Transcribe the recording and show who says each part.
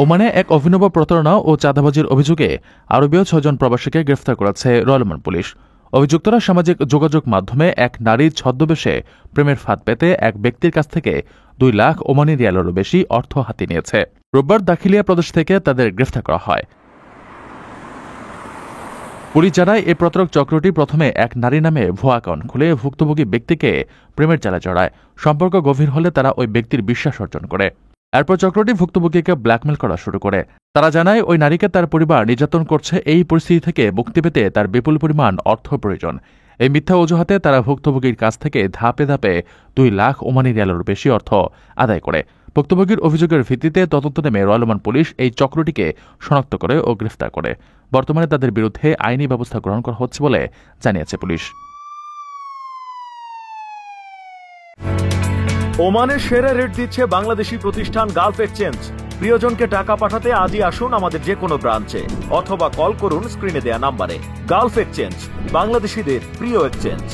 Speaker 1: ওমানে এক অভিনব প্রতারণা ও চাঁদাবাজির অভিযোগে আরবীয় ৬ জন প্রবাসীকে গ্রেফতার করেছে রয়্যাল ওমান পুলিশ। অভিযুক্তরা সামাজিক যোগাযোগ মাধ্যমে এক নারীর ছদ্মবেশে প্রেমের ফাঁদ পেতে এক ব্যক্তির কাছ থেকে ২ লাখ ওমানি রিয়ালেরও বেশি অর্থ হাতিয়ে নিয়েছে। রোববার দাখিলিয়া প্রদেশ থেকে তাদের গ্রেফতার করা হয়। পুলিশ জানায়, এই প্রতারক চক্রটি প্রথমে এক নারী নামে ভুয়া অ্যাকাউন্ট খুলে ভুক্তভোগী ব্যক্তিকে প্রেমের জালে জড়ায়। সম্পর্ক গভীর হলে তারা ওই ব্যক্তির বিশ্বাস অর্জন করে। এরপর চক্রটি ভুক্তভোগীকে ব্ল্যাকমেল করা শুরু করে। তারা জানায়, ওই নারীকে তার পরিবার নির্যাতন করছে। এই পরিস্থিতি থেকে মুক্তি পেতে তার বিপুল পরিমাণ অর্থ প্রয়োজন। এই মিথ্যা অজুহাতে তারা ভুক্তভোগীর কাছ থেকে ধাপে ধাপে ২ লাখ ওমানি রিয়ালেরও বেশি অর্থ আদায় করে। ভুক্তভোগীর অভিযোগের ভিত্তিতে তদন্ত নেমে রয়্যাল ওমান পুলিশ এই চক্রটিকে শনাক্ত করে ও গ্রেফতার করে। বর্তমানে তাদের বিরুদ্ধে আইনি ব্যবস্থা গ্রহণ করা হচ্ছে বলে জানিয়েছে পুলিশ।
Speaker 2: ওমানের সেরা রেট দিচ্ছে বাংলাদেশি প্রতিষ্ঠান গালফ এক্সচেঞ্জ। প্রিয়জনকে টাকা পাঠাতে আজই আসুন আমাদের যে কোনো ব্রাঞ্চে অথবা কল করুন স্ক্রিনে দেয়া নাম্বারে। গালফ এক্সচেঞ্জ, বাংলাদেশিদের প্রিয় এক্সচেঞ্জ।